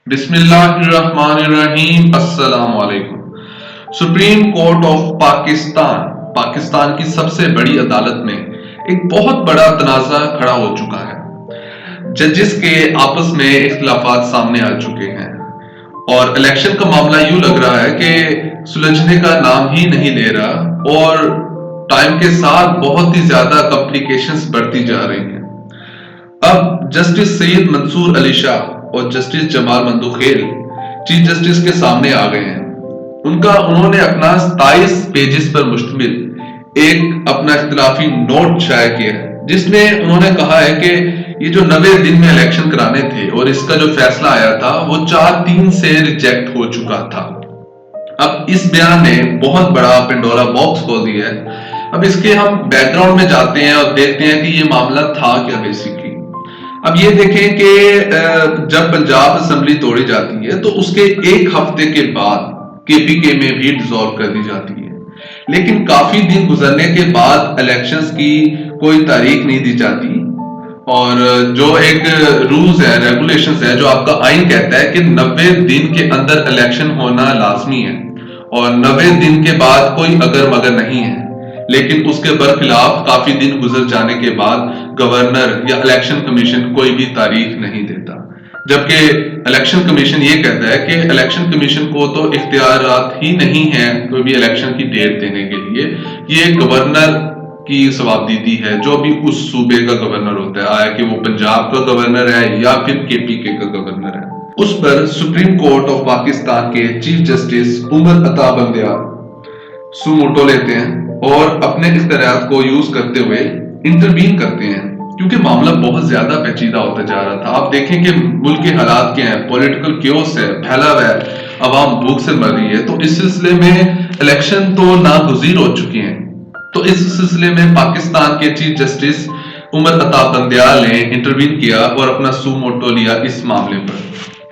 بسم اللہ الرحمن الرحیم، السلام علیکم۔ سپریم کورٹ آف پاکستان کی سب سے بڑی عدالت میں ایک بہت بڑا تنازع کھڑا ہو چکا ہے۔ ججز کے آپس میں اختلافات سامنے آ چکے ہیں اور الیکشن کا معاملہ یوں لگ رہا ہے کہ سلجھنے کا نام ہی نہیں لے رہا اور ٹائم کے ساتھ بہت ہی زیادہ کمپلیکیشنز بڑھتی جا رہی ہیں۔ اب جسٹس سید منصور علی شاہ اور جسٹس جمال مندوخیل چیف جسٹس کے سامنے آ گئے ہیں۔ انہوں نے اپنا 27 پیجز پر مشتمل ایک اپنا اختلافی نوٹ شائع کیا ہے، جس میں انہوں نے کہا ہے کہ یہ جو 90 دن میں الیکشن کرانے تھے اور اس کا جو فیصلہ آیا تھا وہ 4-3 سے ریجیکٹ ہو چکا تھا۔ اب اس بیان نے بہت بڑا پنڈورا باکس کھول دیا ہے۔ اب اس کے ہم بیک گراؤنڈ میں جاتے ہیں اور دیکھتے ہیں کہ یہ معاملہ تھا کیا بیسیکلی۔ اب یہ دیکھیں کہ جب پنجاب اسمبلی توڑی جاتی ہے تو اس کے ایک ہفتے کے بعد KPK میں بھی ڈیزالو کر دی جاتی ہے، لیکن کافی دن گزرنے کے بعد الیکشنز کی کوئی تاریخ نہیں دی جاتی اور جو ایک رولز ہے، ریگولیشنز ہے، جو آپ کا آئین کہتا ہے کہ 90 دن کے اندر الیکشن ہونا لازمی ہے اور 90 دن کے بعد کوئی اگر مگر نہیں ہے، لیکن اس کے برخلاف کافی دن گزر جانے کے بعد گورنر یا الیکشن کمیشن کوئی بھی تاریخ نہیں دیتا، جبکہ الیکشن کمیشن یہ کہتا ہے کہ الیکشن کمیشن کو تو اختیارات ہی نہیں ہیں کوئی بھی الیکشن کی ڈیٹ دینے کے لیے، یہ گورنر کی ثوابدیدی ہے، جو بھی اس صوبے کا گورنر ہوتا ہے، آیا کہ وہ پنجاب کا گورنر ہے یا پھر KPK کا گورنر ہے۔ اس پر سپریم کورٹ آف پاکستان کے چیف جسٹس عمر عطا بندیال سو موٹو لیتے ہیں اور اپنے اختیارات کو یوز کرتے ہوئے انٹروین کرتے ہیں، کیونکہ معاملہ بہت زیادہ پیچیدہ ہوتا جا رہا تھا۔ آپ دیکھیں کہ ملک کے حالات کیا ہیں، پولیٹیکل کیوس ہے، پھیلا ہوا ہے، عوام بھوک سے مر رہی ہے، تو اس سلسلے میں الیکشن تو ناگزیر ہو چکے ہیں۔ تو اس سلسلے میں پاکستان کے چیف جسٹس عمر عطا بندیال نے انٹروین کیا اور اپنا سو موٹو لیا اس معاملے پر۔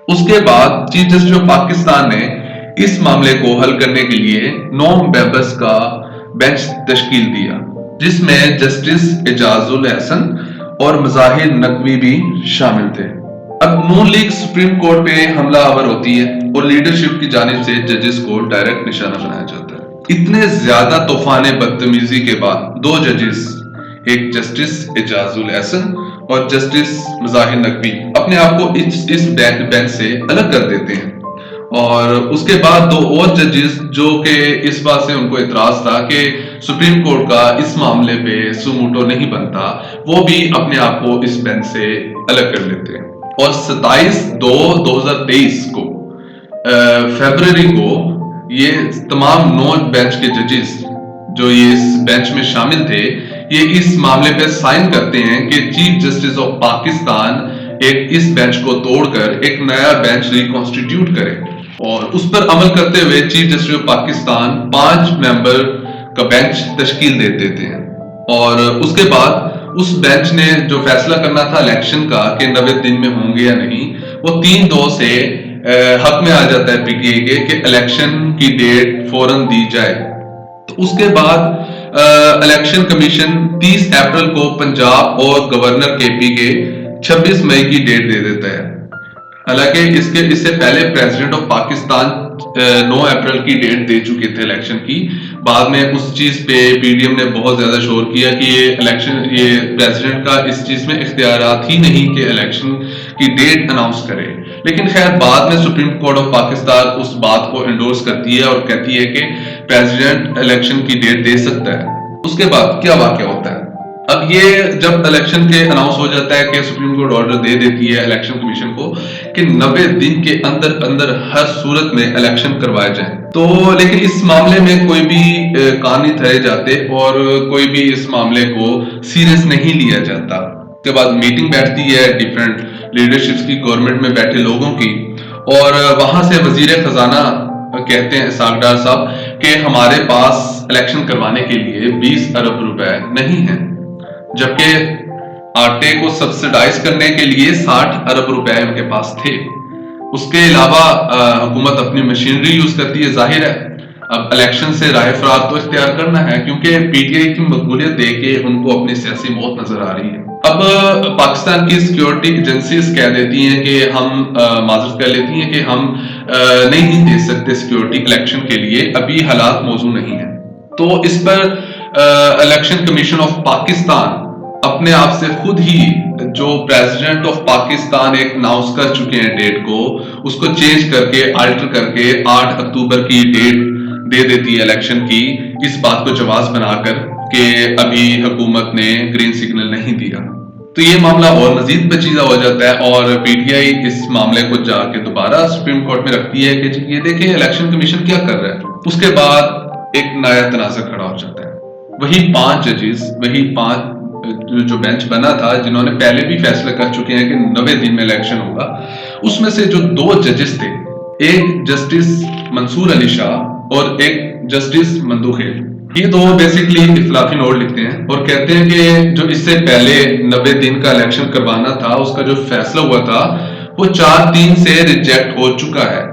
اس کے بعد چیف جسٹس آف پاکستان نے اس معاملے کو حل کرنے کے لیے 9 ممبرز کا بینچ تشکیل دیا، جس میں جسٹس اعجاز الحسن اور مظاہر نقوی بھی شامل تھے۔ اب نون لیگ سپریم کورٹ پہ حملہ آور ہوتی ہے اور لیڈرشپ کی جانب سے ججز کو ڈائریکٹ نشانہ بنایا جاتا ہے۔ اتنے زیادہ طوفان بدتمیزی کے بعد 2 ججز، ایک جسٹس اعجاز الحسن اور جسٹس مظاہر نقوی، اپنے آپ کو اس بینچ سے الگ کر دیتے ہیں، اور اس کے بعد 2 اور ججز جو کہ اس بات سے ان کو اعتراض تھا کہ سپریم کورٹ کا اس معاملے پہ سو موٹو نہیں بنتا، وہ بھی اپنے آپ کو اس بینچ سے الگ کر لیتے ہیں۔ اور 27/2/2023 کو فیبروری کو یہ تمام 9 بینچ کے ججز جو یہ اس بینچ میں شامل تھے، یہ اس معاملے پہ سائن کرتے ہیں کہ چیف جسٹس آف پاکستان اس بینچ کو توڑ کر ایک نیا بینچ ریکانسٹیٹیوٹ کرے، اور اس پر عمل کرتے ہوئے چیف جسٹس آف پاکستان 5 ممبر کا بینچ تشکیل دے دیتے ہیں۔ اور اس کے بعد اس بینچ نے جو فیصلہ کرنا تھا الیکشن کا کہ 90 دن میں ہوں گے یا نہیں، وہ 3-2 سے حق میں آ جاتا ہے PTI کے کہ الیکشن کی ڈیٹ فوراً دی جائے۔ تو اس کے بعد الیکشن کمیشن 30 اپریل کو پنجاب اور گورنر KPK 26 مئی کی ڈیٹ دے دیتا ہے۔ حالانکہ اس سے پہلے پریزیڈنٹ آف پاکستان 9 اپریل کی ڈیٹ دے چکے تھے الیکشن کی۔ بعد میں اس چیز پہ PDM نے بہت زیادہ شور کیا کہ یہ پریزیڈنٹ کا اس چیز میں اختیارات ہی نہیں کہ الیکشن کی ڈیٹ اناؤنس کرے، لیکن خیر بعد میں سپریم کورٹ آف پاکستان اس بات کو انڈورس کرتی ہے اور کہتی ہے کہ پریزیڈنٹ الیکشن کی ڈیٹ دے سکتا ہے۔ اس کے بعد کیا واقعہ ہوتا ہے؟ اب یہ جب الیکشن کے اناؤنس ہو جاتا ہے کہ سپریم کورٹ آرڈر دے دیتی ہے الیکشن کمیشن کو کہ 90 دن کے اندر ہر صورت میں الیکشن کروائے جائیں، تو لیکن اس معاملے میں کوئی بھی کان نہیں دھرے جاتے اور کوئی بھی اس معاملے کو سیریس نہیں لیا جاتا۔ اس کے بعد میٹنگ بیٹھتی ہے ڈیفرنٹ لیڈرشپس کی، گورنمنٹ میں بیٹھے لوگوں کی، اور وہاں سے وزیر خزانہ کہتے ہیں اسحاق ڈار صاحب کہ ہمارے پاس الیکشن کروانے کے لیے 20 ارب روپے نہیں ہیں، جبکہ آٹے کو سبسڈائز کرنے کے لیے 60 ارب روپے ان کے پاس تھے۔ اس کے علاوہ حکومت اپنی مشینری یوز کرتی ہے، ظاہر ہے اب الیکشن سے راہ فرار تو اختیار کرنا ہے، کیونکہ PTI کی مقبولیت دیکھ کے ان کو اپنی سیاسی موت نظر آ رہی ہے۔ اب پاکستان کی سیکیورٹی ایجنسیز کہہ دیتی ہیں کہ ہم معذرت کر لیتی ہیں کہ ہم نہیں دے سکتے سیکیورٹی الیکشن کے لیے، ابھی حالات موزوں نہیں ہیں۔ تو اس پر الیکشن کمیشن آف پاکستان اپنے آپ سے خود ہی، جو پریزیڈنٹ آف پاکستان ایک اناؤنس کر چکے ہیں ڈیٹ کو، اس کو چینج کر کے آلٹر کر کے 8 اکتوبر کی ڈیٹ دے دیتی ہے الیکشن کی، اس بات کو جواز بنا کر کہ ابھی حکومت نے گرین سگنل نہیں دیا۔ تو یہ معاملہ اور مزید پیچیدہ ہو جاتا ہے، اور پی ٹی آئی اس معاملے کو جا کے دوبارہ سپریم کورٹ میں رکھتی ہے کہ جی یہ دیکھیں الیکشن کمیشن کیا کر رہا ہے۔ اس کے بعد ایک نیا تنازع کھڑا ہو جاتا ہے۔ وہی 5 ججز، وہی 5 جو بینچ بنا تھا، جنہوں نے پہلے بھی فیصلہ کر چکے ہیں کہ 90 دن میں الیکشن ہوگا، اس میں سے جو 2 ججز تھے، ایک جسٹس منصور علی شاہ اور ایک جسٹس مندوخیل، یہ 2 بیسیکلی اختلافی نوٹ لکھتے ہیں اور کہتے ہیں کہ جو اس سے پہلے 90 دن کا الیکشن کروانا تھا، اس کا جو فیصلہ ہوا تھا وہ 4-3 سے ریجیکٹ ہو چکا ہے۔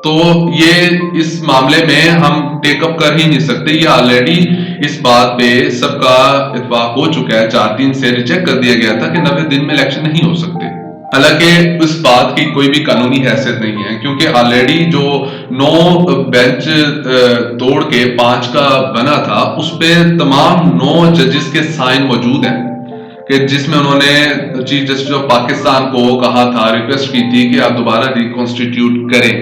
تو یہ اس معاملے میں ہم ٹیک اپ کر ہی نہیں سکتے، یہ آلریڈی اس بات پہ سب کا اتفاق ہو چکا ہے، 4-3 سے ریجیکٹ کر دیا گیا تھا کہ 90 دن میں الیکشن نہیں ہو سکتے۔ حالانکہ اس بات کی کوئی بھی قانونی حیثیت نہیں ہے، کیونکہ آلریڈی جو 9 بینچ توڑ کے 5 کا بنا تھا، اس پہ تمام 9 ججز کے سائن موجود ہیں، کہ جس میں انہوں نے چیف جسٹس آف پاکستان کو کہا تھا، ریکویسٹ کی تھی کہ آپ دوبارہ ریکانسٹیٹیوٹ کریں۔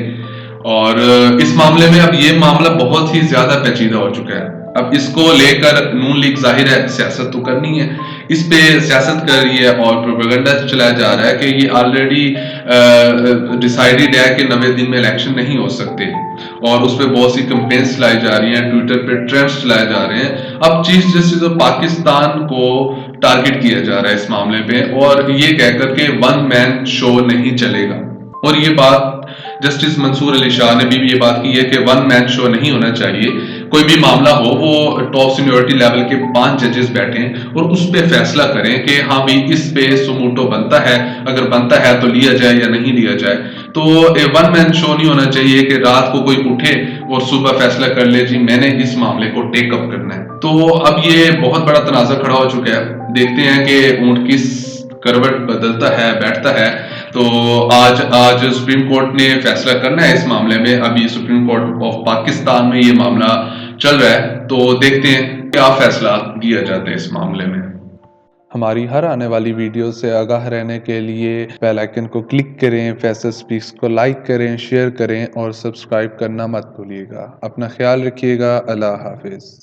اور اس معاملے میں اب یہ معاملہ بہت ہی زیادہ پیچیدہ ہو چکا ہے۔ اب اس کو لے کر نون لیگ ظاہر ہے سیاست تو کرنی ہے، اس پہ سیاست کر رہی ہے اور پروپیگنڈا چلایا جا رہا ہے کہ یہ آلریڈی ڈیسائیڈڈ ہے کہ 90 دن میں الیکشن نہیں ہو سکتے، اور اس پہ بہت سی کمپینس چلائی جا رہی ہیں، ٹویٹر پہ ٹرینڈز چلائے جا رہے ہیں۔ اب چیف جسٹس آف پاکستان کو ٹارگٹ کیا جا رہا ہے اس معاملے پہ، اور یہ کہہ کر کہ 1 مین شو نہیں چلے گا۔ اور یہ بات جسٹس منصور علی شاہ نے بھی یہ بات کی ہے کہ 1 مین شو نہیں ہونا چاہیے، کوئی بھی معاملہ ہو وہ ٹاپ سینیورٹی لیول کے 5 ججز بیٹھیں اور اس پہ فیصلہ کریں کہ ہاں بھی اس پہ سموٹو بنتا ہے، اگر بنتا ہے تو لیا جائے یا نہیں لیا جائے۔ تو 1 مین شو نہیں ہونا چاہیے کہ رات کو کوئی اٹھے اور صبح فیصلہ کر لے جی میں نے اس معاملے کو ٹیک اپ کرنا ہے۔ تو اب یہ بہت بڑا تنازع کھڑا ہو چکا ہے، دیکھتے ہیں کہ اونٹ کس کروٹ بدلتا ہے، بیٹھتا ہے۔ تو آج سپریم کورٹ نے فیصلہ کرنا ہے اس معاملے میں، ابھی سپریم کورٹ آف پاکستان میں یہ معاملہ چل رہا ہے، تو دیکھتے ہیں کیا فیصلہ دیا جاتا ہے اس معاملے میں۔ ہماری ہر آنے والی ویڈیو سے آگاہ رہنے کے لیے بیل آئیکن کو کلک کریں، فیصل سپیکس کو لائک کریں، شیئر کریں اور سبسکرائب کرنا مت بھولیے گا۔ اپنا خیال رکھیے گا۔ اللہ حافظ۔